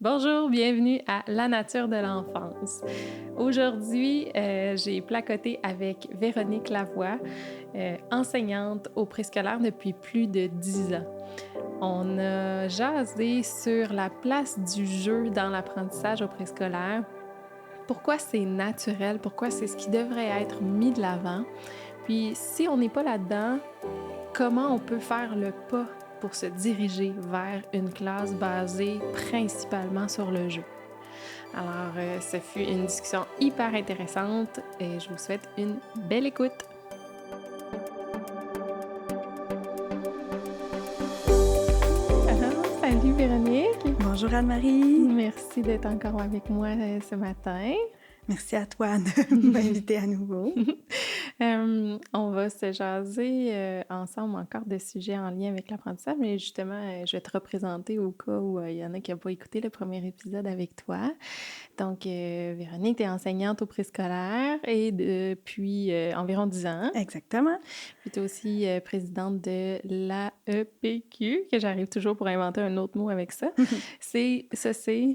Bonjour, bienvenue à La nature de l'enfance. Aujourd'hui, j'ai placoté avec Véronique Lavoie, enseignante au préscolaire depuis plus de 10 ans. On a jasé sur la place du jeu dans l'apprentissage au préscolaire, pourquoi c'est naturel, pourquoi c'est ce qui devrait être mis de l'avant. Puis si on n'est pas là-dedans, comment on peut faire le pas pour se diriger vers une classe basée principalement sur le jeu. Alors, ce fut une discussion hyper intéressante et je vous souhaite une belle écoute. Salut Véronique! Bonjour Anne-Marie! Merci d'être encore avec moi ce matin. Merci à toi de m'inviter à nouveau. On va se jaser ensemble encore de sujets en lien avec l'apprentissage, mais justement, je vais te représenter au cas où il y en a qui n'ont pas écouté le premier épisode avec toi. Donc, Véronique, tu es enseignante au préscolaire et depuis environ 10 ans. Exactement. Puis tu es aussi présidente de l'AEPQ, que j'arrive toujours pour inventer un autre mot avec ça. C'est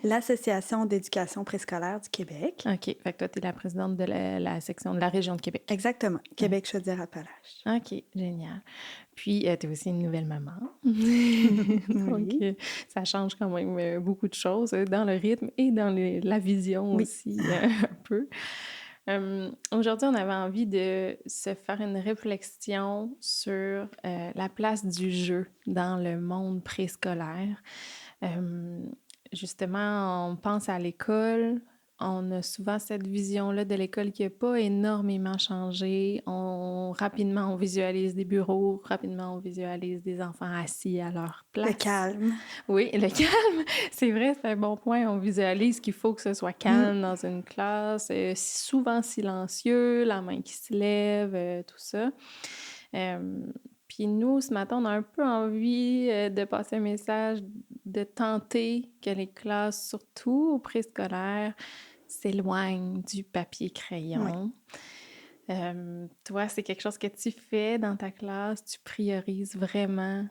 l'Association d'éducation préscolaire du Québec. OK. Fait que toi, tu es la présidente de la section de la région de Québec. Exactement. Québec-Chaudière-Appalaches. OK, génial. Puis, tu es aussi une nouvelle maman. Donc, ça change quand même beaucoup de choses dans le rythme et dans la vision aussi, un peu. Aujourd'hui, on avait envie de se faire une réflexion sur la place du jeu dans le monde préscolaire. Justement, on pense à l'école. On a souvent cette vision-là de l'école qui n'a pas énormément changé. Rapidement, on visualise des bureaux, rapidement, on visualise des enfants assis à leur place. Le calme. Oui, le calme. C'est vrai, c'est un bon point. On visualise qu'il faut que ce soit calme dans une classe, souvent silencieux, la main qui se lève, tout ça. Puis nous, ce matin, on a un peu envie de passer un message, de tenter que les classes, surtout au préscolaire, s'éloignent du papier-crayon. Toi, c'est quelque chose que tu fais dans ta classe, tu priorises vraiment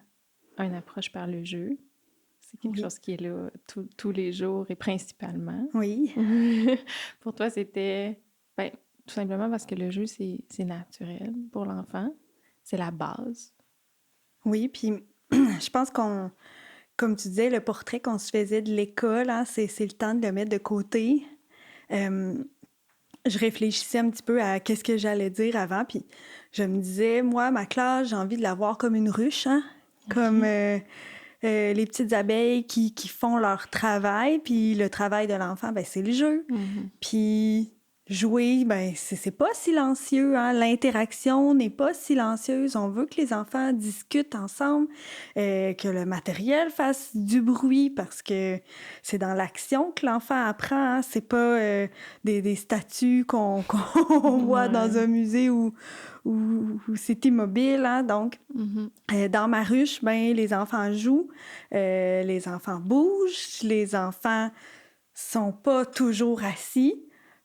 une approche par le jeu. C'est quelque chose qui est là tous les jours et principalement. Oui. Pour toi, c'était tout simplement parce que le jeu, c'est naturel pour l'enfant. C'est la base. Oui, puis je pense comme tu disais, le portrait qu'on se faisait de l'école, hein, c'est le temps de le mettre de côté. Je réfléchissais un petit peu à qu'est-ce que j'allais dire avant, puis je me disais, moi, ma classe, j'ai envie de la voir comme une ruche, hein, comme les petites abeilles qui font leur travail, puis le travail de l'enfant, ben c'est le jeu. Puis jouer, ben c'est pas silencieux, hein. L'interaction n'est pas silencieuse. On veut que les enfants discutent ensemble, que le matériel fasse du bruit parce que c'est dans l'action que l'enfant apprend, hein. C'est pas des statues qu'on voit dans un musée où c'est immobile, hein. Donc, dans ma ruche, ben les enfants jouent, les enfants bougent, les enfants sont pas toujours assis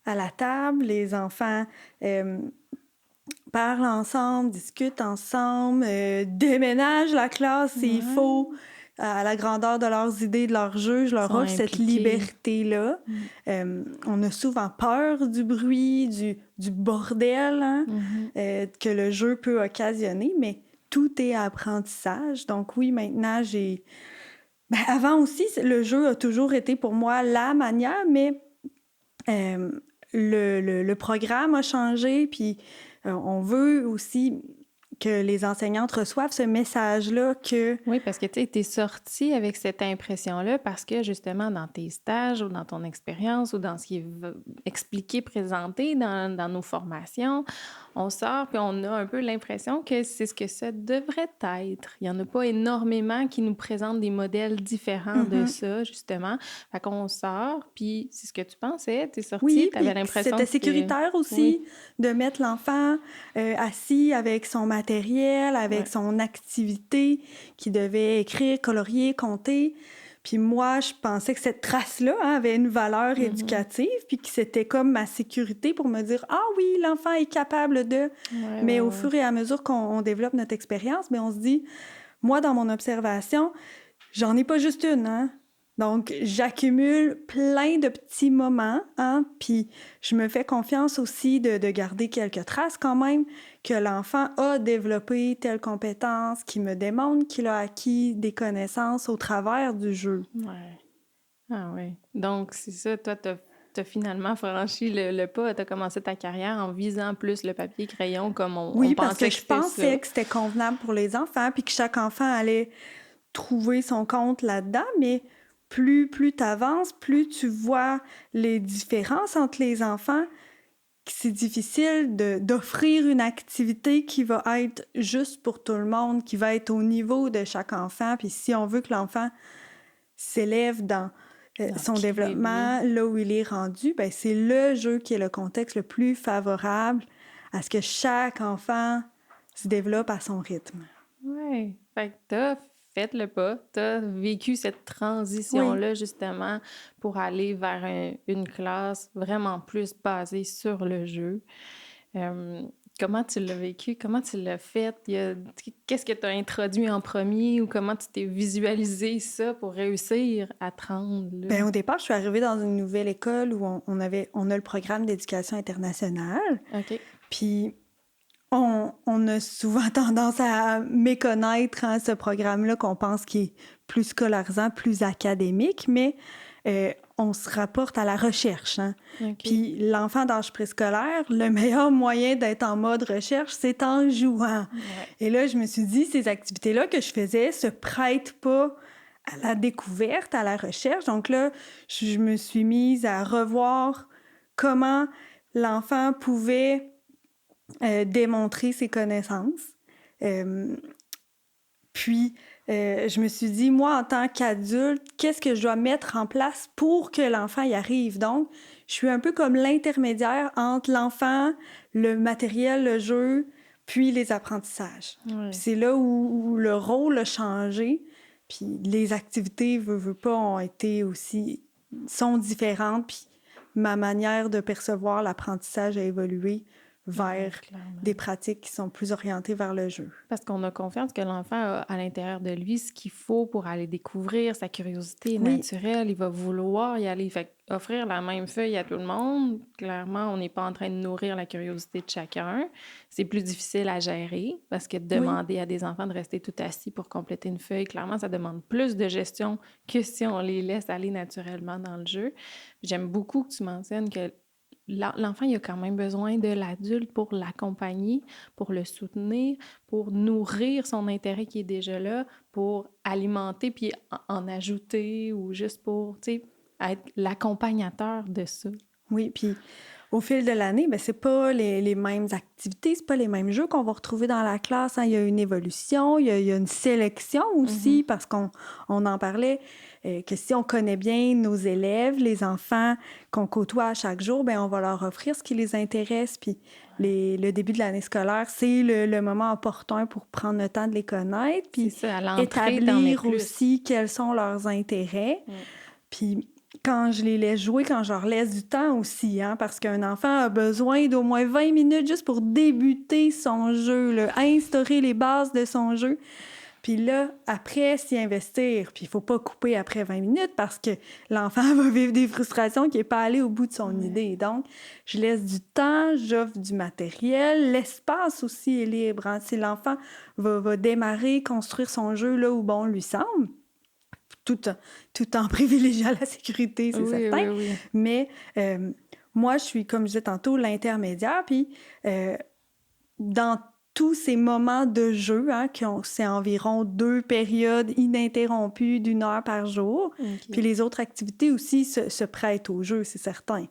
à la table, les enfants parlent ensemble, discutent ensemble, déménagent la classe s'il faut, à la grandeur de leurs idées, de leurs jeux. Je leur offre cette liberté-là. On a souvent peur du bruit, du bordel, hein, que le jeu peut occasionner, mais tout est apprentissage. Donc oui, maintenant, avant aussi, le jeu a toujours été pour moi la manière, mais le programme a changé, puis on veut aussi que les enseignantes reçoivent ce message-là que... Oui, parce que tu sais, t'es sortie avec cette impression-là parce que justement dans tes stages ou dans ton expérience ou dans ce qui est expliqué, présenté dans nos formations, on sort puis on a un peu l'impression que c'est ce que ça devrait être. Il n'y en a pas énormément qui nous présentent des modèles différents de ça, justement. Fait qu'on sort, puis c'est ce que tu pensais, t'es sortie, t'avais l'impression c'était sécuritaire aussi de mettre l'enfant assis avec son matériel, avec son activité qui devait écrire, colorier, compter. Puis moi, je pensais que cette trace-là avait une valeur éducative, puis que c'était comme ma sécurité pour me dire « Ah oui, l'enfant est capable de... » Mais au fur et à mesure qu'on développe notre expérience, on se dit, moi, dans mon observation, j'en ai pas juste une, hein? Donc, j'accumule plein de petits moments, hein, puis je me fais confiance aussi de garder quelques traces quand même, que l'enfant a développé telle compétence, qui me démontre qu'il a acquis des connaissances au travers du jeu. Ouais. Ah oui. Donc, c'est ça, toi, t'as finalement franchi le pas, t'as commencé ta carrière en visant plus le papier-crayon comme on Oui, parce pensait que que je c'était ça. pensais que c'était convenable pour les enfants, puis que chaque enfant allait trouver son compte là-dedans, mais plus tu avances, plus tu vois les différences entre les enfants, que c'est difficile d'offrir une activité qui va être juste pour tout le monde, qui va être au niveau de chaque enfant. Puis si on veut que l'enfant s'élève dans Dans son qui il est lui. développement, là où il est rendu, ben c'est le jeu qui est le contexte le plus favorable à ce que chaque enfant se développe à son rythme. Oui. Fait que t'as fait le pas, t'as vécu cette Oui. transition-là justement pour aller vers une classe vraiment plus basée sur le jeu. Euh, Comment tu l'as vécu? Comment tu l'as fait? Qu'est-ce que tu as introduit en premier ou comment tu t'es visualisé ça pour réussir à te rendre là? Bien, au départ, je suis arrivée dans une nouvelle école où on a le programme d'éducation internationale. OK. Puis on a souvent tendance à méconnaître ce programme-là qu'on pense qu'il est plus scolarisant, plus académique, mais on se rapporte à la recherche. Hein? OK. Puis l'enfant d'âge préscolaire, le meilleur moyen d'être en mode recherche, c'est en jouant. Ouais. Et là, je me suis dit, ces activités-là que je faisais se prêtent pas à la découverte, à la recherche. Donc là, je me suis mise à revoir comment l'enfant pouvait démontrer ses connaissances. Puis, je me suis dit, moi, en tant qu'adulte, qu'est-ce que je dois mettre en place pour que l'enfant y arrive? Donc, je suis un peu comme l'intermédiaire entre l'enfant, le matériel, le jeu, puis les apprentissages. Ouais. Puis c'est là où le rôle a changé. Puis les activités, veux pas, sont différentes. Puis ma manière de percevoir l'apprentissage a évolué vers Clairement. des pratiques qui sont plus orientées vers le jeu. Parce qu'on a confiance que l'enfant a à l'intérieur de lui ce qu'il faut pour aller découvrir, sa curiosité est Oui. naturelle, il va vouloir y aller. Fait offrir la même feuille à tout le monde, clairement, on n'est pas en train de nourrir la curiosité de chacun. C'est plus difficile à gérer parce que demander à des enfants de rester tout assis pour compléter une feuille, clairement, ça demande plus de gestion que si on les laisse aller naturellement dans le jeu. J'aime beaucoup que tu mentionnes que l'enfant, il a quand même besoin de l'adulte pour l'accompagner, pour le soutenir, pour nourrir son intérêt qui est déjà là, pour alimenter puis en ajouter ou juste pour, tu sais, être l'accompagnateur de ça. Oui, puis au fil de l'année, ben c'est pas les mêmes activités, c'est pas les mêmes jeux qu'on va retrouver dans la classe. Hein. Il y a une évolution, il y a une sélection aussi, parce qu'on en parlait, que si on connaît bien nos élèves, les enfants qu'on côtoie à chaque jour, ben on va leur offrir ce qui les intéresse. Puis le début de l'année scolaire, c'est le moment opportun pour prendre le temps de les connaître, puis C'est ça, à l'entrée, t'en mets établir plus. aussi quels sont leurs intérêts. Puis quand je les laisse jouer, quand je leur laisse du temps aussi, hein, parce qu'un enfant a besoin d'au moins 20 minutes juste pour débuter son jeu, là, instaurer les bases de son jeu. Puis là, après, s'y investir. Puis il faut pas couper après 20 minutes parce que l'enfant va vivre des frustrations qui n'est pas allé au bout de son idée. Donc, je laisse du temps, j'offre du matériel. L'espace aussi est libre. Hein. Si l'enfant va démarrer, construire son jeu là où bon lui semble, tout en privilégiant la sécurité, c'est certain. Oui. Mais moi, je suis, comme je disais tantôt, l'intermédiaire. Puis dans tous ces moments de jeu, hein, c'est environ 2 périodes ininterrompues d'1 heure par jour. Puis les autres activités aussi se prêtent au jeu, c'est certain.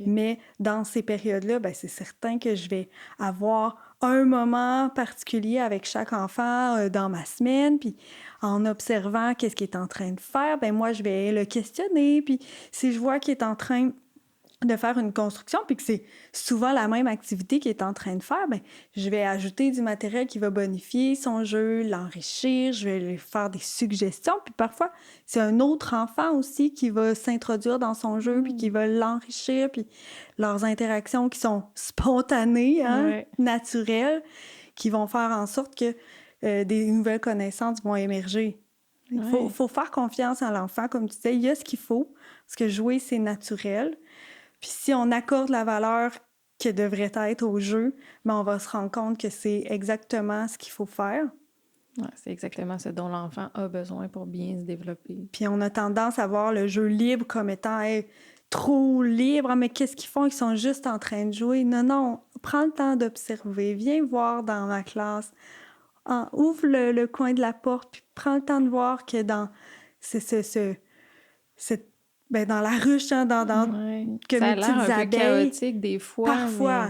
Mais dans ces périodes-là, ben, c'est certain que je vais avoir un moment particulier avec chaque enfant dans ma semaine, puis en observant qu'est-ce qu'il est en train de faire, ben moi, je vais le questionner, puis si je vois qu'il est en train de faire une construction, puis que c'est souvent la même activité qu'il est en train de faire, ben je vais ajouter du matériel qui va bonifier son jeu, l'enrichir, je vais lui faire des suggestions, puis parfois, c'est un autre enfant aussi qui va s'introduire dans son jeu, puis qui va l'enrichir, puis leurs interactions qui sont spontanées, hein, naturelles, qui vont faire en sorte que des nouvelles connaissances vont émerger. Faut faire confiance à l'enfant. Comme tu disais, il y a ce qu'il faut, parce que jouer, c'est naturel. Puis si on accorde la valeur que devrait être au jeu, ben on va se rendre compte que c'est exactement ce qu'il faut faire. Ouais, c'est exactement ce dont l'enfant a besoin pour bien se développer. Puis on a tendance à voir le jeu libre comme étant hey, trop libre. Ah, mais qu'est-ce qu'ils font? Ils sont juste en train de jouer. Non, prends le temps d'observer. Viens voir dans ma classe. Ouvre le coin de la porte, puis prends le temps de voir que dans dans la ruche, hein, que ça mes a l'air petites un peu abeilles, chaotique des fois, parfois.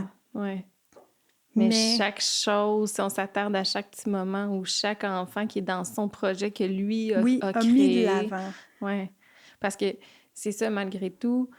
Mais chaque chose, si on s'attarde à chaque petit moment où chaque enfant qui est dans son projet que lui a créé. Mis de l'avant. Oui, parce que c'est ça, malgré tout.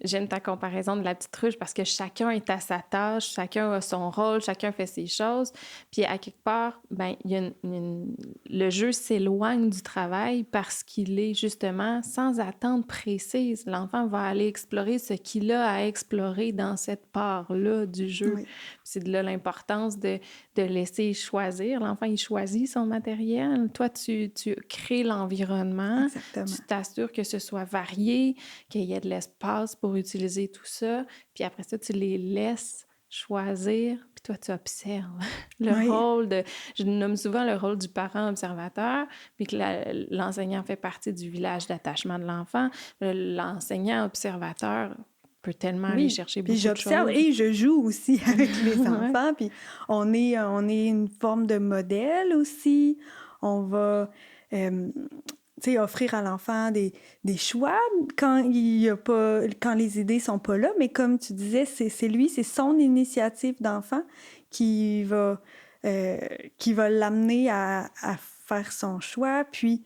J'aime ta comparaison de la petite ruche parce que chacun est à sa tâche, chacun a son rôle, chacun fait ses choses. Puis à quelque part, ben, le jeu s'éloigne du travail parce qu'il est justement sans attente précise. L'enfant va aller explorer ce qu'il a à explorer dans cette part-là du jeu. Oui. C'est de là l'importance de laisser choisir. L'enfant, il choisit son matériel. Toi, tu crées l'environnement. Exactement. Tu t'assures que ce soit varié, qu'il y ait de l'espace pour utiliser tout ça. Puis après ça, tu les laisses choisir, puis toi, tu observes. Rôle de... Je nomme souvent le rôle du parent observateur, puis que l'enseignant fait partie du village d'attachement de l'enfant. L'enseignant observateur peut tellement aller chercher beaucoup de choses. Puis j'observe et je joue aussi avec les enfants. Puis on est une forme de modèle aussi. On va offrir à l'enfant des choix quand les idées sont pas là. Mais comme tu disais, c'est son initiative d'enfant qui va l'amener à faire son choix. Puis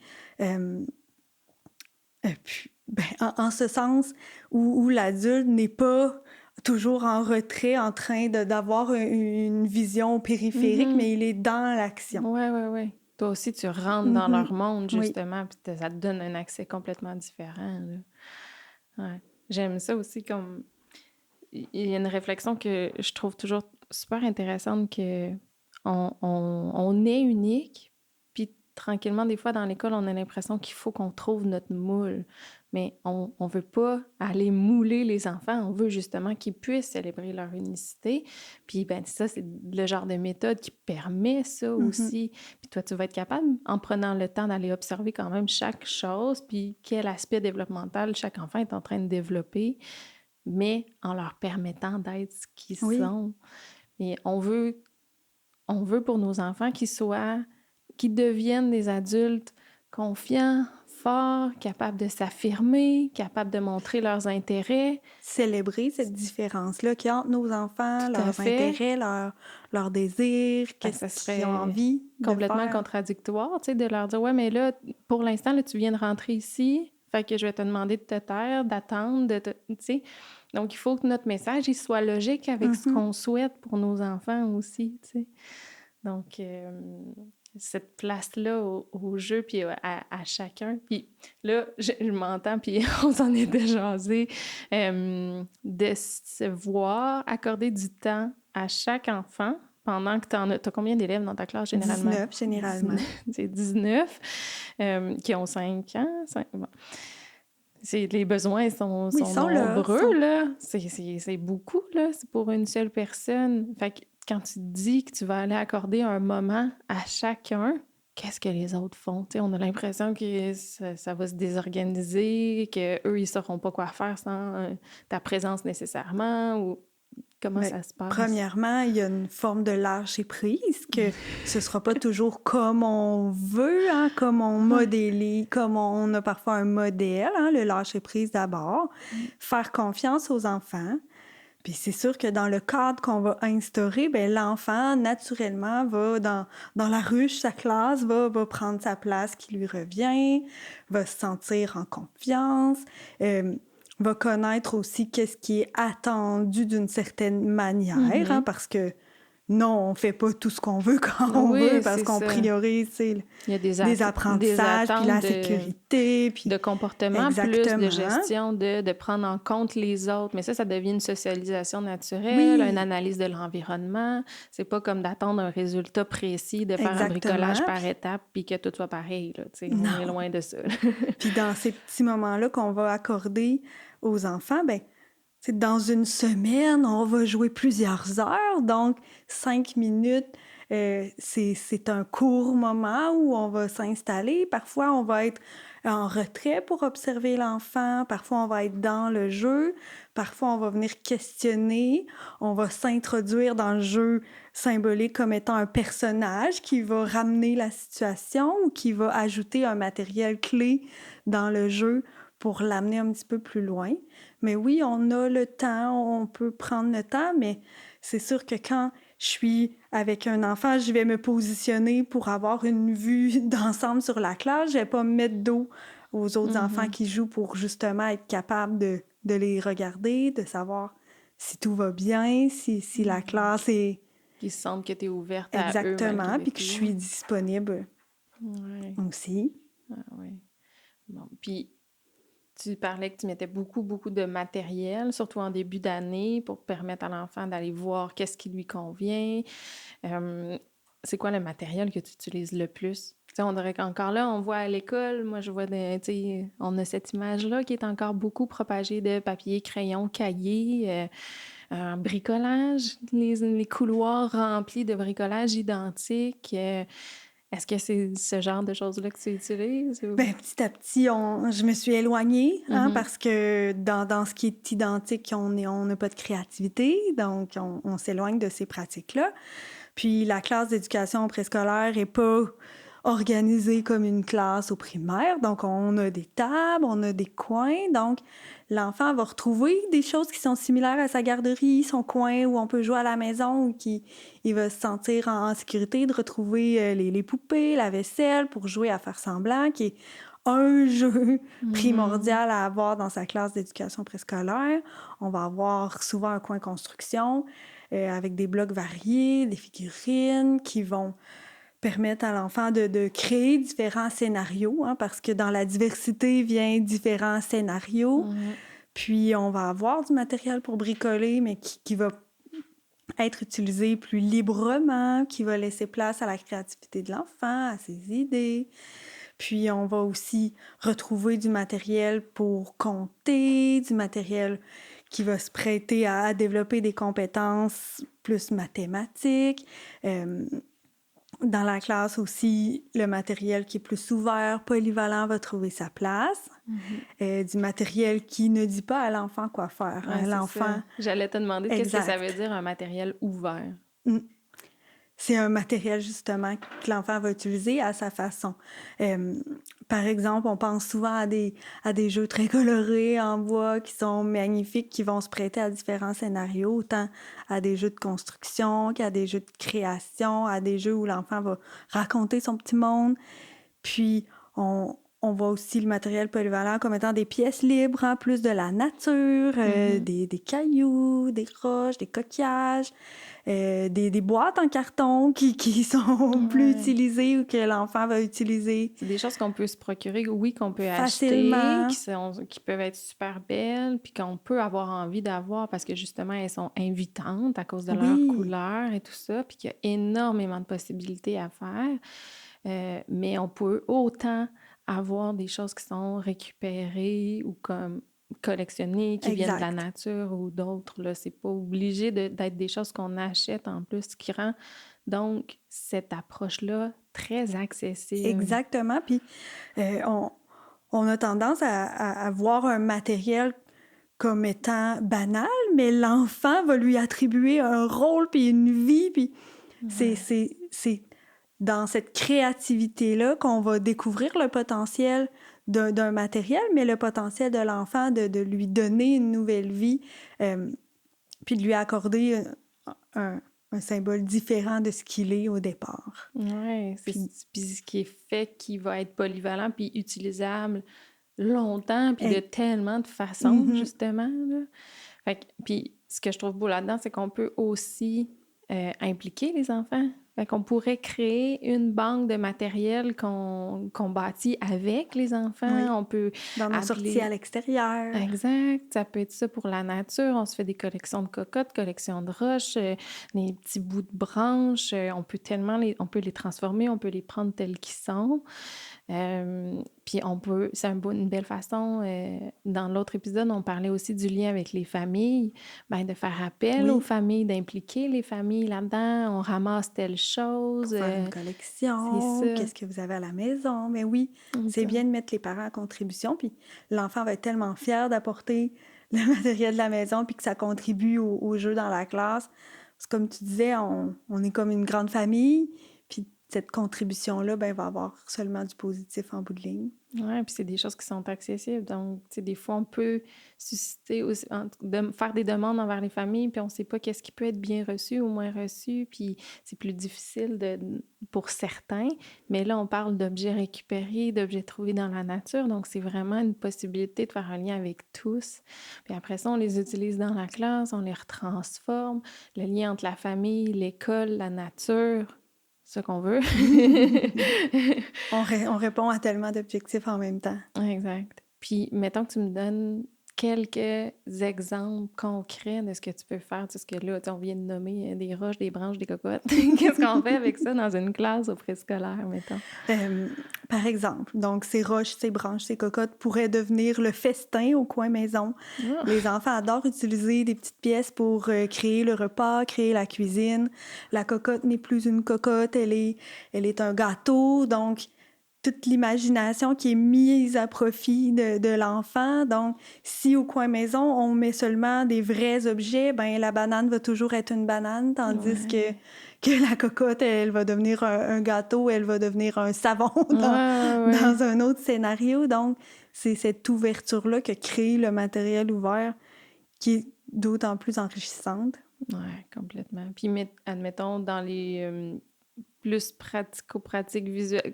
en ce sens où l'adulte n'est pas toujours en retrait, en train d'avoir une vision périphérique, mais il est dans l'action. Oui. Toi aussi, tu rentres dans leur monde, justement, puis ça te donne un accès complètement différent. Ouais. J'aime ça aussi comme... Il y a une réflexion que je trouve toujours super intéressante, que on est unique, puis tranquillement, des fois, dans l'école, on a l'impression qu'il faut qu'on trouve notre moule. Mais on ne veut pas aller mouler les enfants, on veut justement qu'ils puissent célébrer leur unicité. Puis ben ça, c'est le genre de méthode qui permet ça aussi. Puis toi, tu vas être capable, en prenant le temps d'aller observer quand même chaque chose, puis quel aspect développemental chaque enfant est en train de développer, mais en leur permettant d'être ce qu'ils sont. Et on veut pour nos enfants qu'ils deviennent des adultes confiants, forts, capables de s'affirmer, capables de montrer leurs intérêts. Célébrer cette différence-là qu'il y a entre nos enfants, leurs intérêts, leurs désirs, qu'est-ce qu'ils ont envie de complètement faire. Contradictoire, tu sais, de leur dire « Ouais, mais là, pour l'instant, là, tu viens de rentrer ici, fait que je vais te demander de te taire, d'attendre, tu sais. » Donc, il faut que notre message il soit logique avec ce qu'on souhaite pour nos enfants aussi, tu sais. Donc, cette place-là au jeu, puis à chacun. Puis là, je m'entends, puis on s'en est déjà jasé, de se voir accorder du temps à chaque enfant pendant que t'as combien d'élèves dans ta classe, généralement? 19, généralement. C'est 19 qui ont 5 ans. Bon. Les besoins sont nombreux, là. C'est beaucoup, là. C'est pour une seule personne. Fait que quand tu te dis que tu vas aller accorder un moment à chacun, qu'est-ce que les autres font? T'sais, on a l'impression que ça va se désorganiser, qu'eux, ils ne sauront pas quoi faire sans ta présence nécessairement, ou comment ça se passe? Premièrement, il y a une forme de lâcher-prise, que ce ne sera pas toujours comme on veut, hein, comme on modélise, comme on a parfois un modèle, hein, le lâcher-prise d'abord. Faire confiance aux enfants. Puis c'est sûr que dans le cadre qu'on va instaurer, ben l'enfant, naturellement, va dans la ruche, sa classe, va prendre sa place qui lui revient, va se sentir en confiance, va connaître aussi qu'est-ce qui est attendu d'une certaine manière, hein, parce que non, on fait pas tout ce qu'on veut quand on veut parce c'est qu'on ça. priorise, tu sais, Il y a des apprentissages, puis la attentes sécurité, puis de comportement, plus de exactement. gestion, de prendre en compte les autres. Mais ça devient une socialisation naturelle, une Oui, analyse de l'environnement. C'est pas comme d'attendre un résultat précis, de faire un bricolage exactement. par étape, puis que tout soit pareil, là. Tu sais, on est Non. loin de ça. Puis dans ces petits moments-là qu'on va accorder aux enfants, ben, c'est dans une semaine, on va jouer plusieurs heures, donc 5 minutes, c'est un court moment où on va s'installer. Parfois, on va être en retrait pour observer l'enfant. Parfois, on va être dans le jeu. Parfois, on va venir questionner. On va s'introduire dans le jeu symbolique comme étant un personnage qui va ramener la situation ou qui va ajouter un matériel clé dans le jeu pour l'amener un petit peu plus loin. Mais oui, on a le temps, on peut prendre le temps, mais c'est sûr que quand je suis avec un enfant, je vais me positionner pour avoir une vue d'ensemble sur la classe. Je vais pas me mettre dos aux autres enfants qui jouent pour justement être capable de les regarder, de savoir si tout va bien, si la classe est Qu'ils sentent que tu es ouverte à eux exactement, malgré puis que tout. je suis disponible Ouais. aussi. Ah, ouais. Bon. Puis, tu parlais que tu mettais beaucoup, beaucoup de matériel, surtout en début d'année, pour permettre à l'enfant d'aller voir qu'est-ce qui lui convient. C'est quoi le matériel que tu utilises le plus? Tu sais, on dirait qu'encore là, on voit à l'école, moi je vois tu sais, on a cette image-là qui est encore beaucoup propagée de papier, crayon, cahier, bricolage, les couloirs remplis de bricolage identique. Est-ce que c'est ce genre de choses-là que tu utilises? Ou... Ben, petit à petit, je me suis éloignée, hein, Mhm. parce que dans ce qui est identique, on n'a pas de créativité, donc on s'éloigne de ces pratiques-là. Puis la classe d'éducation préscolaire n'est pas organisée comme une classe au primaire, donc on a des tables, on a des coins, donc l'enfant va retrouver des choses qui sont similaires à sa garderie, son coin où on peut jouer à la maison, ou il va se sentir en sécurité de retrouver les poupées, la vaisselle pour jouer à faire semblant, qui est un jeu primordial à avoir dans sa classe d'éducation préscolaire. On va avoir souvent un coin construction avec des blocs variés, des figurines qui vont permettre à l'enfant de créer différents scénarios, hein, parce que dans la diversité vient différents scénarios. Mhm. Puis on va avoir du matériel pour bricoler, mais qui va être utilisé plus librement, qui va laisser place à la créativité de l'enfant, à ses idées. Puis on va aussi retrouver du matériel pour compter, du matériel qui va se prêter à développer des compétences plus mathématiques. Dans la classe aussi, le matériel qui est plus ouvert, polyvalent, va trouver sa place. Du matériel qui ne dit pas à l'enfant quoi faire. Ouais, c'est L'enfant, ça. J'allais te demander qu'est-ce que ça veut exact. dire un matériel ouvert. C'est un matériel, justement, que l'enfant va utiliser à sa façon. Par exemple, on pense souvent à des jeux très colorés en bois qui sont magnifiques, qui vont se prêter à différents scénarios, autant à des jeux de construction qu'à des jeux de création, à des jeux où l'enfant va raconter son petit monde. Puis, on voit aussi le matériel polyvalent comme étant des pièces libres, hein, plus de la nature, des cailloux, des roches, des coquillages, des boîtes en carton qui sont plus Ouais. utilisées ou que l'enfant va utiliser C'est des choses qu'on peut se procurer, oui, qu'on peut acheter, facilement. qui peuvent être super belles, puis qu'on peut avoir envie d'avoir parce que justement, elles sont invitantes à cause de leur Oui, couleur et tout ça, puis qu'il y a énormément de possibilités à faire. Mais on peut autant avoir des choses qui sont récupérées ou comme collectionnées, qui viennent de la exact. nature ou d'autres. Là, c'est pas obligé d'être des choses qu'on achète en plus, ce qui rend donc cette approche-là très accessible. Exactement. Puis on a tendance à voir un matériel comme étant banal, mais l'enfant va lui attribuer un rôle puis une vie. Puis c'est dans cette créativité-là qu'on va découvrir le potentiel d'un matériel, mais le potentiel de l'enfant de lui donner une nouvelle vie, puis de lui accorder un, un symbole différent de ce qu'il est au départ. Oui, c'est Puis, puis ce qui est fait qui va être polyvalent puis utilisable longtemps puis de hey, tellement de façons, mhm, justement, là. Fait que, puis ce que je trouve beau là-dedans, c'est qu'on peut aussi impliquer les enfants. Fait qu'on pourrait créer une banque de matériel qu'on bâtit avec les enfants. Oui. On peut Dans nos sorties à l'extérieur. Exact. Ça peut être ça pour la nature. On se fait des collections de cocottes, collections de roches, des petits bouts de branches. On peut on peut les transformer, on peut les prendre tels qu'ils sont. Puis c'est une belle façon. Dans l'autre épisode, on parlait aussi du lien avec les familles, de faire appel aux familles, d'impliquer les familles là-dedans. On ramasse telle chose. Pour faire une collection, c'est ça. qu'est-ce que vous avez à la maison. Mais oui, c'est bien de mettre les parents en contribution. Puis l'enfant va être tellement fier d'apporter le matériel de la maison puis que ça contribue au jeu dans la classe. Parce que comme tu disais, on est comme une grande famille. Puis cette contribution-là, va avoir seulement du positif en bout de ligne. Oui, puis c'est des choses qui sont accessibles. Donc, tu sais, des fois, on peut susciter aussi, faire des demandes envers les familles, puis on ne sait pas qu'est-ce qui peut être bien reçu ou moins reçu, puis c'est plus difficile pour certains. Mais là, on parle d'objets récupérés, d'objets trouvés dans la nature, donc c'est vraiment une possibilité de faire un lien avec tous. Puis après ça, on les utilise dans la classe, on les retransforme. Le lien entre la famille, l'école, la nature, ce qu'on veut. On répond à tellement d'objectifs en même temps. Exact. Puis, mettons que tu me donnes quelques exemples concrets de ce que tu peux faire. Tu sais, ce que là, on vient de nommer des roches, des branches, des cocottes. Qu'est-ce qu'on fait avec ça dans une classe au préscolaire, mettons? Par exemple, donc ces roches, ces branches, ces cocottes pourraient devenir le festin au coin maison. Oh. Les enfants adorent utiliser des petites pièces pour créer le repas, créer la cuisine. La cocotte n'est plus une cocotte, elle est un gâteau, donc toute l'imagination qui est mise à profit de l'enfant. Donc, si au coin maison, on met seulement des vrais objets, la banane va toujours être une banane, tandis que la cocotte, elle va devenir un gâteau, elle va devenir un savon dans un autre scénario. Donc, c'est cette ouverture-là que crée le matériel ouvert qui est d'autant plus enrichissante. Oui, complètement. Puis, admettons, dans les... plus pratico-pratique,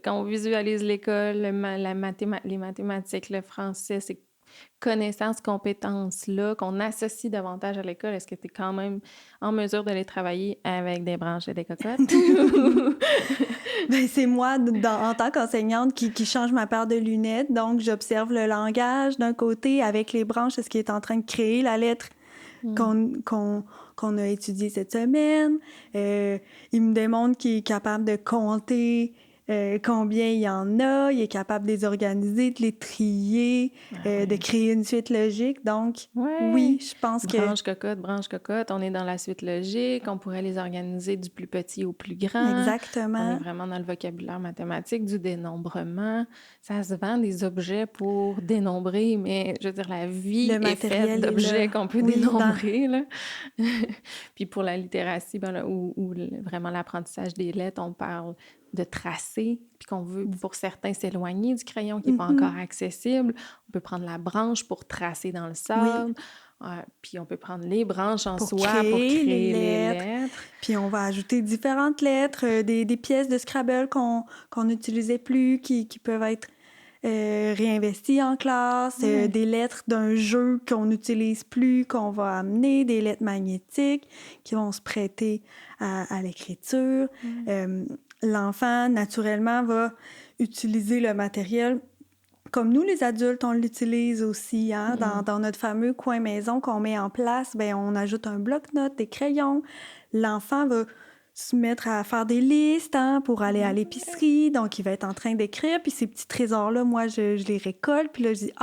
quand on visualise l'école, les mathématiques, le français, ces connaissances, compétences-là qu'on associe davantage à l'école, est-ce que tu es quand même en mesure de les travailler avec des branches et des cocottes? C'est moi, en tant qu'enseignante, qui change ma paire de lunettes. Donc, j'observe le langage d'un côté avec les branches, ce qui est en train de créer la lettre qu'on a étudié cette semaine. Il me démontre qu'il est capable de compter combien il y en a. Il est capable de les organiser, de les trier, de créer une suite logique. Donc, oui, je pense que... Branche, cocotte, on est dans la suite logique. On pourrait les organiser du plus petit au plus grand. Exactement. On est vraiment dans le vocabulaire mathématique, du dénombrement. Ça se vend des objets pour dénombrer, mais je veux dire, la vie est faite d'objets qu'on peut dénombrer. Là. Puis pour la littératie, ou vraiment l'apprentissage des lettres, on parle de tracer, puis qu'on veut, pour certains, s'éloigner du crayon qui n'est pas encore accessible. On peut prendre la branche pour tracer dans le sable. Puis on peut prendre les branches en soi pour créer les lettres. Puis on va ajouter différentes lettres, des pièces de Scrabble qu'on n'utilisait plus, qui peuvent être réinvesties en classe, des lettres d'un jeu qu'on n'utilise plus, qu'on va amener, des lettres magnétiques qui vont se prêter à l'écriture. L'enfant, naturellement, va utiliser le matériel comme nous, les adultes, on l'utilise aussi. Hein? Dans notre fameux coin maison qu'on met en place, on ajoute un bloc-notes, des crayons. L'enfant va se mettre à faire des listes pour aller à l'épicerie. Donc, il va être en train d'écrire. Puis ces petits trésors-là, moi, je les récolte. Puis là, je dis,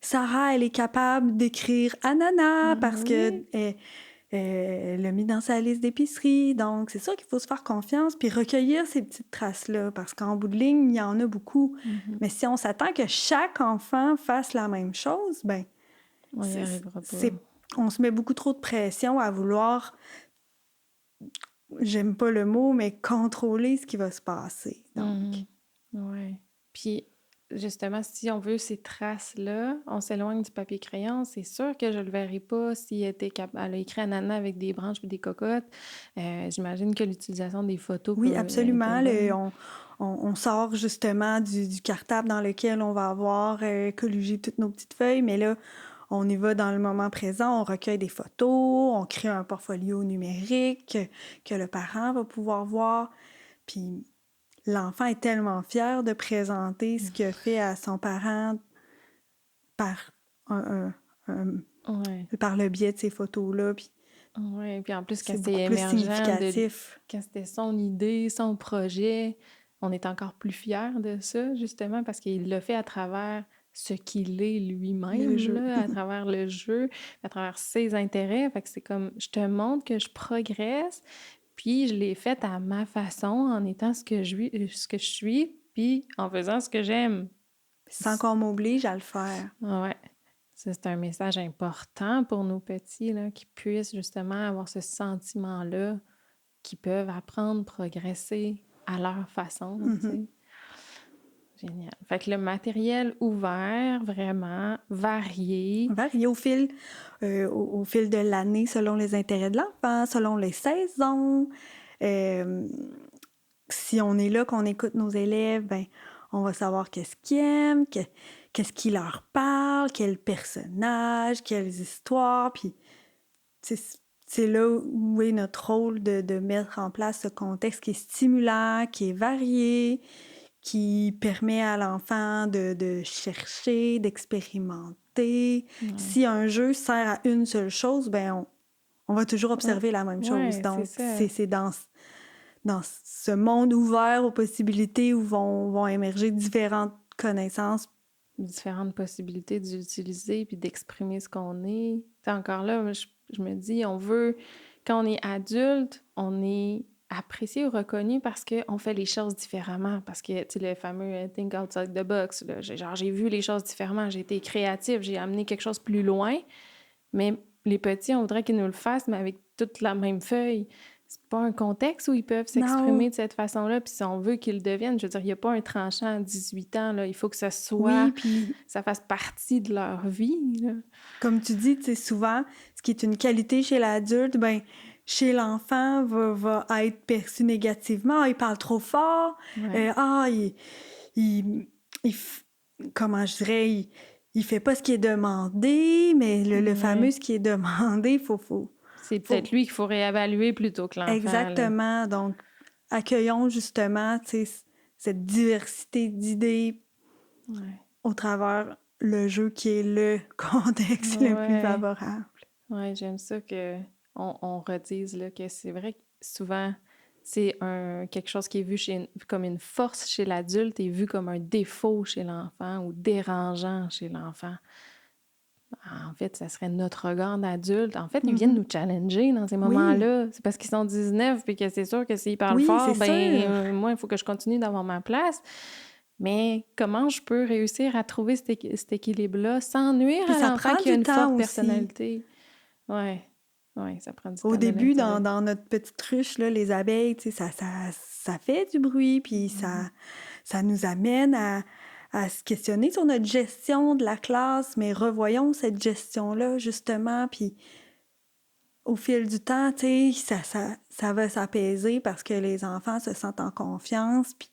Sarah, elle est capable d'écrire ananas parce que... elle l'a mis dans sa liste d'épicerie. Donc, c'est sûr qu'il faut se faire confiance puis recueillir ces petites traces-là parce qu'en bout de ligne, il y en a beaucoup. Mais si on s'attend que chaque enfant fasse la même chose, on n'y arrivera pas. On se met beaucoup trop de pression à vouloir, j'aime pas le mot, mais contrôler ce qui va se passer. Donc. Oui. Puis, justement, si on veut ces traces-là, on s'éloigne du papier-crayon, c'est sûr que je le verrai pas si elle a écrit ananas avec des branches et des cocottes. J'imagine que l'utilisation des photos... Oui, absolument. On sort justement du cartable dans lequel on va avoir collugé toutes nos petites feuilles, mais là, on y va dans le moment présent, on recueille des photos, on crée un portfolio numérique que le parent va pouvoir voir. Puis l'enfant est tellement fier de présenter ce qu'il a fait à son parent par, Ouais. par le biais de ces photos-là. Puis Ouais, puis en plus, quand c'est c'est beaucoup plus émergent, significatif. quand c'était son idée, son projet, on est encore plus fiers de ça, justement, parce qu'il l'a fait à travers ce qu'il est Le lui-même, jeu. là, à travers le jeu, à travers ses intérêts. Fait que c'est comme, je te montre que je progresse, puis je l'ai fait à ma façon, en étant ce que je suis, puis en faisant ce que j'aime. Sans qu'on m'oblige à le faire. Ouais. Ça, c'est un message important pour nos petits, là, qui puissent justement avoir ce sentiment-là, qu'ils peuvent apprendre, progresser à leur façon, tu sais. Génial. Fait que le matériel ouvert, vraiment varié. Varier au fil de l'année, selon les intérêts de l'enfant, selon les saisons. Euh, si on est là, qu'on écoute nos élèves, ben, on va savoir qu'est-ce qu'ils aiment, qu'est-ce qui leur parle, quels personnages, quelles histoires. Puis c'est là où est notre rôle de mettre en place ce contexte qui est stimulant, qui est varié, qui permet à l'enfant de chercher, d'expérimenter. Ouais, Si un jeu sert à une seule chose, ben on va toujours observer la même chose. ouais, Donc, c'est ça. c'est dans ce monde ouvert aux possibilités où vont émerger différentes connaissances. Différentes possibilités d'utiliser puis d'exprimer ce qu'on est. T'sais, encore là, moi, je me dis, quand on est adulte, on est apprécié ou reconnu parce qu'on fait les choses différemment. Parce que, tu sais, le fameux think outside the box, là, j'ai vu les choses différemment, j'ai été créative, j'ai amené quelque chose plus loin. Mais les petits, on voudrait qu'ils nous le fassent, mais avec toute la même feuille. C'est pas un contexte où ils peuvent s'exprimer Non, de cette façon-là. Puis si on veut qu'ils le deviennent, je veux dire, il n'y a pas un tranchant à 18 ans, là. Il faut que ça oui, soit, puis ça fasse partie de leur vie, là. comme tu dis, tu sais, souvent, ce qui est une qualité chez l'adulte, ben chez l'enfant, va être perçu négativement. Ah, il parle trop fort. Ouais. Il, comment je dirais, il fait pas ce qui est demandé, mais le fameux Ouais. ce qui est demandé, faut... C'est peut-être lui qu'il faut réévaluer plutôt que l'enfant, là. Exactement. Donc, accueillons justement, tu sais, cette diversité d'idées Ouais. au travers le jeu qui est le contexte le plus Ouais. favorable. Ouais, j'aime ça que on redise là, que c'est vrai que souvent, c'est quelque chose qui est vu comme une force chez l'adulte et vu comme un défaut chez l'enfant ou dérangeant chez l'enfant. En fait, ça serait notre regard d'adulte. En fait, ils viennent nous challenger dans ces Oui, moments-là. C'est parce qu'ils sont 19 puis que c'est sûr que s'ils parlent oui, fort, c'est ben sûr. moi, il faut que je continue d'avoir ma place. Mais comment je peux réussir à trouver cet équilibre-là sans nuire Puis à ça l'enfant prend qui a du une temps forte aussi. personnalité? Ouais, ouais, ça prend du Au temps de début, naturel. dans notre petite ruche, là, les abeilles, tu sais, ça fait du bruit, puis ça nous amène à se questionner sur notre gestion de la classe, mais revoyons cette gestion-là, justement, puis au fil du temps, tu sais, ça va s'apaiser parce que les enfants se sentent en confiance, puis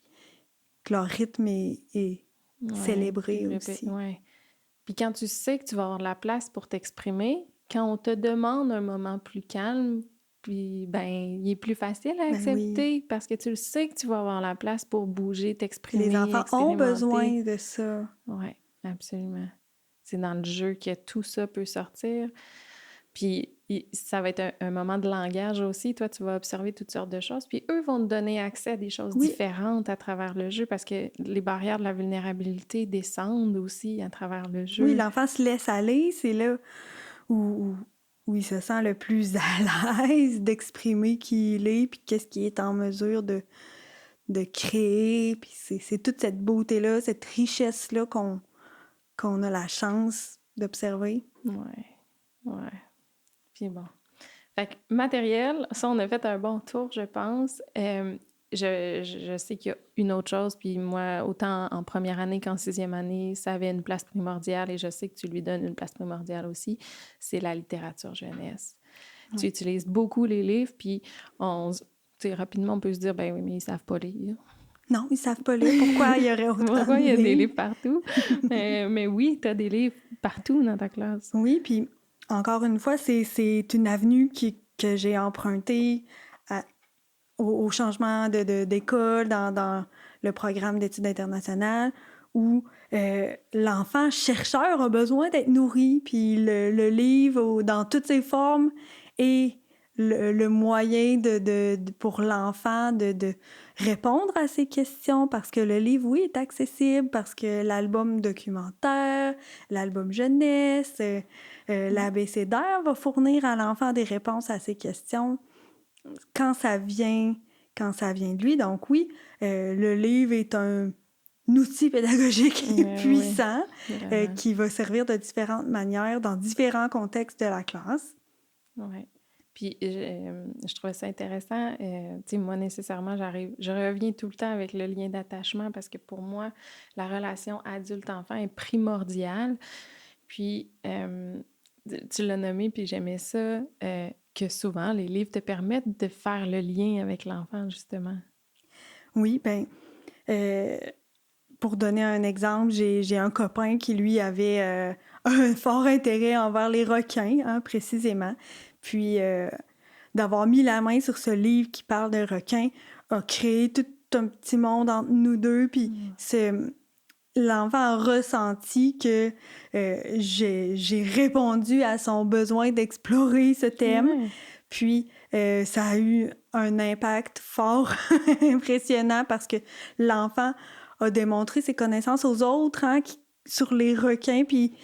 que leur rythme est Ouais, puis célébré aussi. ouais. Puis quand tu sais que tu vas avoir de la place pour t'exprimer, quand on te demande un moment plus calme, puis ben, il est plus facile à Ben oui. accepter parce que tu le sais que tu vas avoir la place pour bouger, Puis les t'exprimer, enfants ont expérimenter. besoin de ça. Ouais, absolument. C'est dans le jeu que tout ça peut sortir. Puis ça va être un moment de langage aussi. Toi, tu vas observer toutes sortes de choses. Puis eux vont te donner accès à des choses Oui, différentes à travers le jeu parce que les barrières de la vulnérabilité descendent aussi à travers le oui, jeu. l'enfant se laisse aller, c'est là où, où il se sent le plus à l'aise d'exprimer qui il est, puis qu'est-ce qu'il est en mesure de créer. Puis c'est toute cette beauté-là, cette richesse-là qu'on a la chance d'observer. Ouais, ouais. Puis bon. Fait que matériel, ça, on a fait un bon tour, je pense. Je sais qu'il y a une autre chose, puis moi, autant en première année qu'en sixième année, ça avait une place primordiale et je sais que tu lui donnes une place primordiale aussi, c'est la littérature jeunesse. Tu Ouais. utilises beaucoup les livres, puis tu sais, rapidement, on peut se dire, ben oui, mais ils savent pas lire. Non, ils savent pas lire. Pourquoi il y aurait autant Pourquoi il y a de des livres? livres partout? Mais oui, tu as des livres partout dans ta classe. Oui, puis encore une fois, c'est une avenue que j'ai empruntée au changement d'école dans le programme d'études internationales où l'enfant chercheur a besoin d'être nourri, puis le livre dans toutes ses formes est le moyen pour l'enfant de répondre à ces questions parce que le livre, oui, est accessible, parce que l'album documentaire, l'album jeunesse, l'abécédaire va fournir à l'enfant des réponses à ces questions quand ça vient de lui. Donc oui, le livre est un outil pédagogique puissant qui va servir de différentes manières dans différents contextes de la classe. Oui. Puis je trouvais ça intéressant. Tu sais, moi, nécessairement, je reviens tout le temps avec le lien d'attachement parce que pour moi, la relation adulte-enfant est primordiale. Puis, tu l'as nommé, puis j'aimais ça, que souvent, les livres te permettent de faire le lien avec l'enfant, justement. Oui, bien, pour donner un exemple, j'ai un copain qui, lui, avait un fort intérêt envers les requins, hein, précisément. Puis, d'avoir mis la main sur ce livre qui parle de requins a créé tout un petit monde entre nous deux. Puis, l'enfant a ressenti que j'ai répondu à son besoin d'explorer ce thème. Ouais. Puis, ça a eu un impact fort impressionnant parce que l'enfant a démontré ses connaissances aux autres sur les requins. Puis,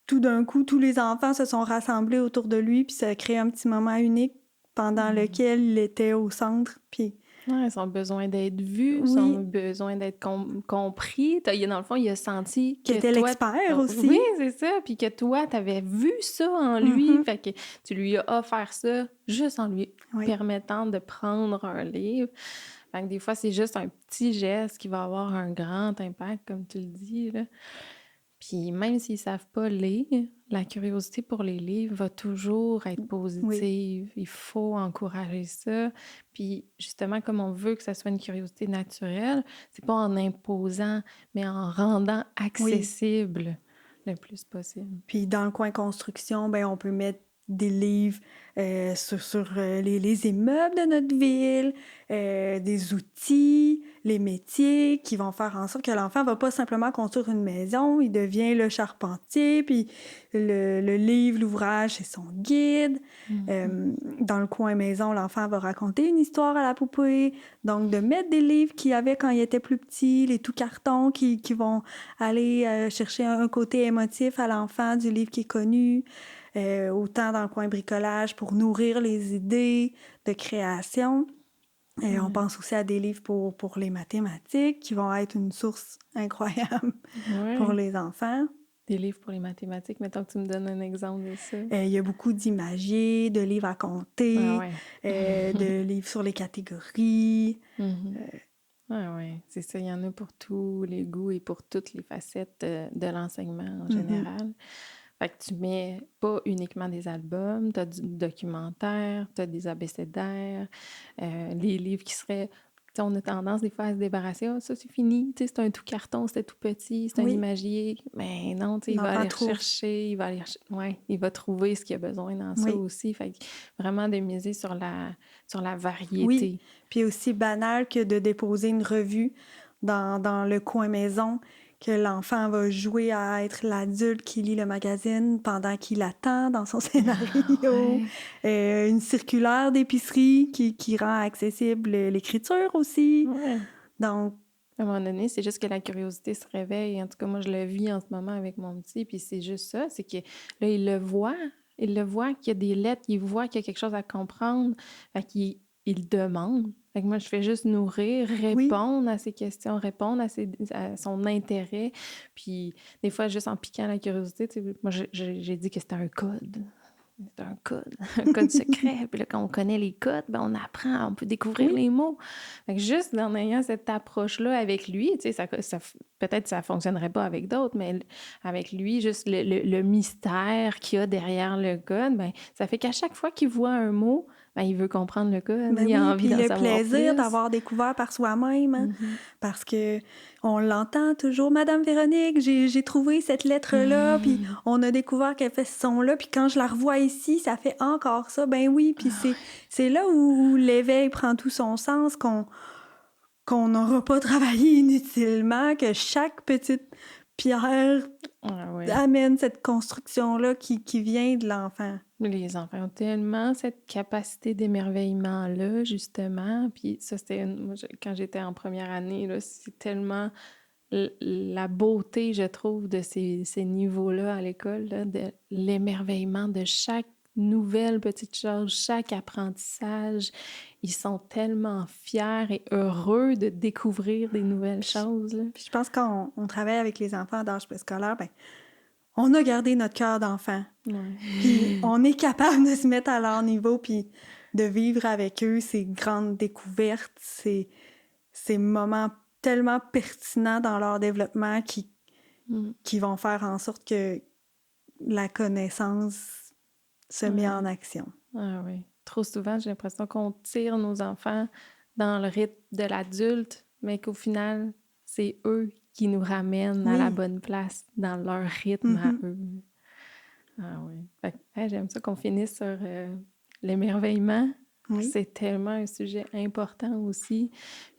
tout d'un coup, tous les enfants se sont rassemblés autour de lui. Puis, ça a créé un petit moment unique pendant lequel il était au centre. Puis, ouais, son besoin d'être vu, son besoin d'être compris. Dans le fond, il a senti que était l'expert aussi. Oui, c'est ça. Puis que toi, t'avais vu ça en lui. Fait que tu lui as offert ça juste en lui permettant de prendre un livre. Fait que des fois, c'est juste un petit geste qui va avoir un grand impact, comme tu le dis, là. Puis même s'ils ne savent pas lire, la curiosité pour les livres va toujours être positive. Oui. Il faut encourager ça. Puis justement, comme on veut que ça soit une curiosité naturelle, c'est pas en imposant, mais en rendant accessible le plus possible. Puis dans le coin construction, ben on peut mettre des livres sur les immeubles de notre ville, des outils, les métiers qui vont faire en sorte que l'enfant va pas simplement construire une maison, il devient le charpentier, puis le livre, l'ouvrage, c'est son guide. Dans le coin maison, l'enfant va raconter une histoire à la poupée. Donc, de mettre des livres qu'il avait quand il était plus petit, les tout cartons qui vont aller chercher un côté émotif à l'enfant du livre qui est connu. Autant dans le coin bricolage pour nourrir les idées de création. On pense aussi à des livres pour les mathématiques qui vont être une source incroyable pour les enfants. Des livres pour les mathématiques, mettons que tu me donnes un exemple de ça. Il y a beaucoup d'imagiers, de livres à compter, de livres sur les catégories. Oui, c'est ça. Il y en a pour tous les goûts et pour toutes les facettes de l'enseignement en général. Fait que tu mets pas uniquement des albums, tu as du documentaire, tu as des abécédaires, les livres qui seraient... T'sais, on a tendance des fois à se débarrasser. « Ah, ça, c'est fini. C'est un tout carton, c'était tout petit, c'est un imagier. » Mais non, il va aller rechercher, il va trouver ce qu'il a besoin dans ça aussi. Fait que vraiment de miser sur la variété. Oui, puis aussi banal que de déposer une revue dans le coin maison, que l'enfant va jouer à être l'adulte qui lit le magazine pendant qu'il attend dans son scénario. Une circulaire d'épicerie qui rend accessible l'écriture aussi. Donc, à un moment donné, c'est juste que la curiosité se réveille. En tout cas, moi, je le vis en ce moment avec mon petit, puis c'est juste ça, c'est que là, il le voit qu'il y a des lettres, il voit qu'il y a quelque chose à comprendre, fait qu'il demande. Fait que moi, je fais juste nourrir, répondre à ses questions, répondre à son intérêt. Puis des fois, juste en piquant la curiosité, moi, j'ai dit que c'était un code. C'est un code secret. Puis là, quand on connaît les codes, ben on apprend, on peut découvrir les mots. Fait que juste en ayant cette approche-là avec lui, tu sais, peut-être que ça ne fonctionnerait pas avec d'autres, mais avec lui, juste le mystère qu'il y a derrière le code, ben ça fait qu'à chaque fois qu'il voit un mot, Ben, il veut comprendre le code, Ben il a oui, envie puis d'en le savoir plaisir plus. d'avoir découvert par soi-même, hein, Mhm. parce que on l'entend toujours: «Madame Véronique, j'ai trouvé cette lettre-là, puis on a découvert qu'elle fait ce son-là, puis quand je la revois ici, ça fait encore ça». Ben oui, puis Ah c'est là où l'éveil prend tout son sens, qu'on n'aura pas travaillé inutilement, que chaque petite pierre ouais. Ah ouais. amène cette construction-là qui vient de l'enfant. Les enfants ont tellement cette capacité d'émerveillement-là, justement. Puis ça, c'était quand j'étais en première année, là, c'est tellement la beauté, je trouve, de ces niveaux-là à l'école, là, de l'émerveillement de chaque nouvelle petite chose, chaque apprentissage. Ils sont tellement fiers et heureux de découvrir des nouvelles choses, là. Puis je pense que quand on travaille avec les enfants d'âge préscolaire, ben on a gardé notre cœur d'enfant. Ouais. Puis on est capable de se mettre à leur niveau, puis de vivre avec eux ces grandes découvertes, ces moments tellement pertinents dans leur développement Mm. qui vont faire en sorte que la connaissance se met Ouais. en action. Ah oui. Trop souvent, j'ai l'impression qu'on tire nos enfants dans le rythme de l'adulte, mais qu'au final, c'est eux qui nous ramènent à la Oui. bonne place dans leur rythme à Mhm. eux. Ah oui. Fait que, hey, j'aime ça qu'on finisse sur l'émerveillement. Oui. C'est tellement un sujet important aussi.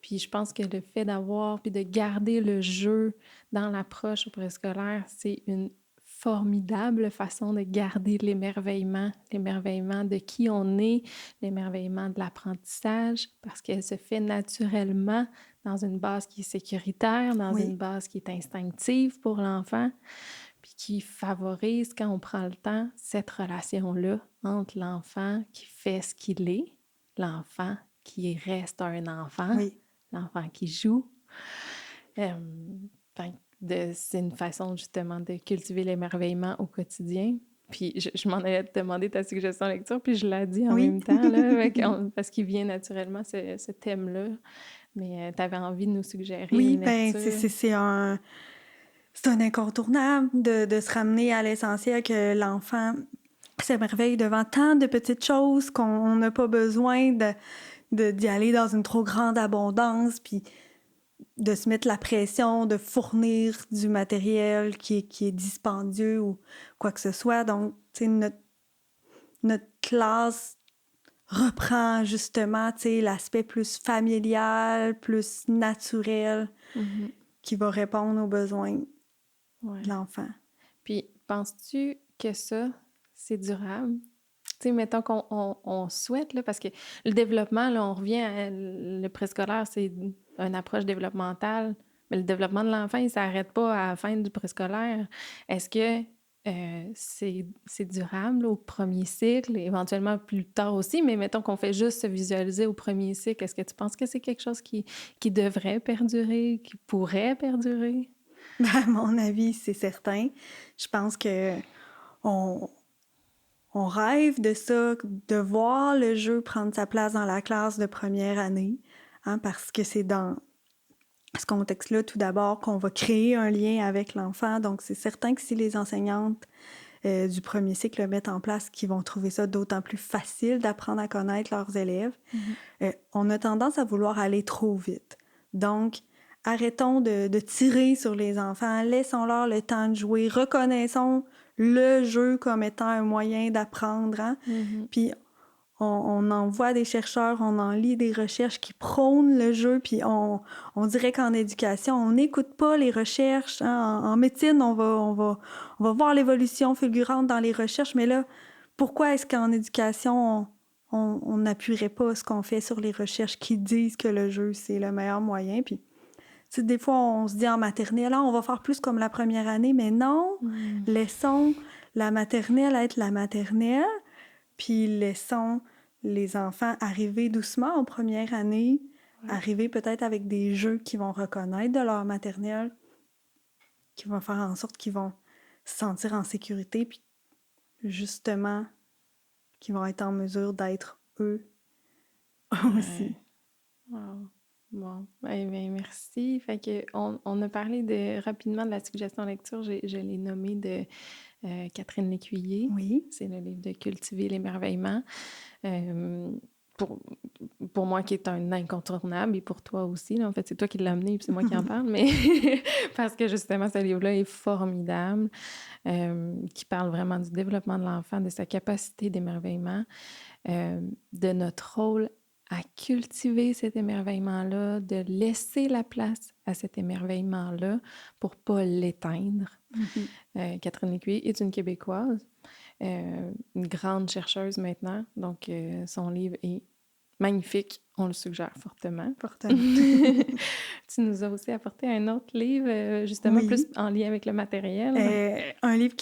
Puis je pense que le fait d'avoir, puis de garder le jeu dans l'approche au préscolaire, c'est une formidable façon de garder l'émerveillement de qui on est, l'émerveillement de l'apprentissage, parce qu'elle se fait naturellement dans une base qui est sécuritaire, dans une Oui. base qui est instinctive pour l'enfant, puis qui favorise, quand on prend le temps, cette relation-là entre l'enfant qui fait ce qu'il est, l'enfant qui reste un enfant, Oui. l'enfant qui joue. Euh, c'est une façon justement de cultiver l'émerveillement au quotidien. Puis je m'en allais te demander ta suggestion de lecture, puis je l'ai dit en Oui. même temps, là, parce qu'il vient naturellement ce thème-là. Mais tu avais envie de nous suggérer Oui, une ben lecture. c'est un incontournable de se ramener à l'essentiel, que l'enfant s'émerveille devant tant de petites choses qu'on n'a pas besoin d'y aller dans une trop grande abondance, puis de se mettre la pression de fournir du matériel qui est dispendieux ou quoi que ce soit. Donc, tu sais, notre classe reprend justement, tu sais, l'aspect plus familial, plus naturel, Mhm. qui va répondre aux besoins Ouais. de l'enfant. Puis, penses-tu que ça, c'est durable? Tu sais, mettons qu'on souhaite, là, parce que le développement, là, on revient à le préscolaire, c'est une approche développementale, mais le développement de l'enfant, il ne s'arrête pas à la fin du préscolaire. Est-ce que c'est durable au premier cycle, éventuellement plus tard aussi, mais mettons qu'on fait juste se visualiser au premier cycle, est-ce que tu penses que c'est quelque chose qui devrait perdurer, qui pourrait perdurer? Ben, à mon avis, c'est certain. Je pense que on, on rêve de ça, de voir le jeu prendre sa place dans la classe de première année, hein, parce que c'est dans ce contexte-là, tout d'abord, qu'on va créer un lien avec l'enfant. Donc, c'est certain que si les enseignantes du premier cycle le mettent en place, qu'ils vont trouver ça d'autant plus facile d'apprendre à connaître leurs élèves. On a tendance à vouloir aller trop vite. Donc, arrêtons de tirer sur les enfants, laissons-leur le temps de jouer, reconnaissons le jeu comme étant un moyen d'apprendre. Hein? Mhm. Puis, on en voit des chercheurs, on en lit des recherches qui prônent le jeu, puis on dirait qu'en éducation, on n'écoute pas les recherches. Hein? En médecine, on va voir l'évolution fulgurante dans les recherches, mais là, pourquoi est-ce qu'en éducation, on n'appuierait pas ce qu'on fait sur les recherches qui disent que le jeu, c'est le meilleur moyen? Puis, des fois, on se dit en maternelle, on va faire plus comme la première année, mais non, laissons la maternelle être la maternelle, puis laissons les enfants arriver doucement en première année, arriver peut-être avec des jeux qu'ils vont reconnaître de leur maternelle, qui vont faire en sorte qu'ils vont se sentir en sécurité, puis justement, qu'ils vont être en mesure d'être eux aussi. Wow. Bon, ben, merci. Fait que on a parlé rapidement de la suggestion lecture. Je l'ai nommée de Catherine Lécuyer. Oui. C'est le livre de Cultiver l'émerveillement. Pour, pour moi qui est un incontournable et pour toi aussi. Là, en fait, c'est toi qui l'as amené et puis c'est moi qui en parle, mais parce que justement, ce livre-là est formidable, qui parle vraiment du développement de l'enfant, de sa capacité d'émerveillement, de notre rôle à cultiver cet émerveillement-là, de laisser la place à cet émerveillement-là pour pas l'éteindre. Catherine Lécuyer est une Québécoise, une grande chercheuse maintenant, donc son livre est magnifique, on le suggère fortement. Tu nous as aussi apporté un autre livre, justement, plus en lien avec le matériel. Un livre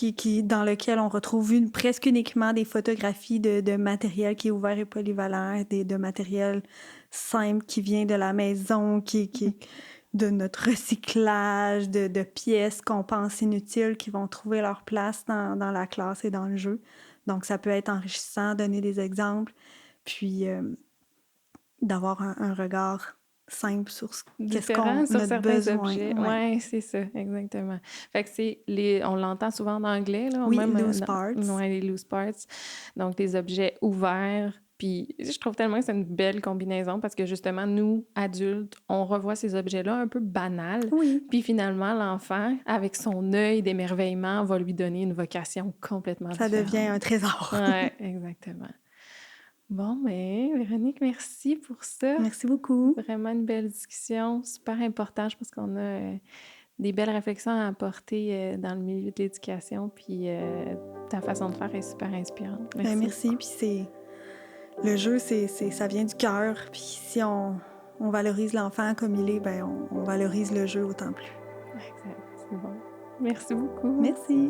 dans lequel on retrouve presque uniquement des photographies de matériel qui est ouvert et polyvalent, de matériel simple qui vient de la maison, de notre recyclage, de pièces qu'on pense inutiles qui vont trouver leur place dans la classe et dans le jeu. Donc, ça peut être enrichissant, donner des exemples, puis d'avoir un regard simple sur qu'est-ce qu'on sur a certains besoin. objets. Oui, c'est ça, exactement. Fait que on l'entend souvent en anglais, là. Oui, même, loose parts. Oui, les loose parts. Donc, des objets ouverts. Puis, je trouve tellement que c'est une belle combinaison parce que, justement, nous, adultes, on revoit ces objets-là un peu banals. Oui. Puis, finalement, l'enfant, avec son œil d'émerveillement, va lui donner une vocation complètement différente. Ça devient un trésor. Oui, exactement. Bon, mais Véronique, merci pour ça. Merci beaucoup. Vraiment une belle discussion, super important. Je pense qu'on a des belles réflexions à apporter dans le milieu de l'éducation, puis ta façon de faire est super inspirante. Merci. Merci, puis le jeu, ça vient du cœur, puis si on valorise l'enfant comme il est, ben on valorise le jeu autant plus. Exact, c'est bon. Merci beaucoup. Merci.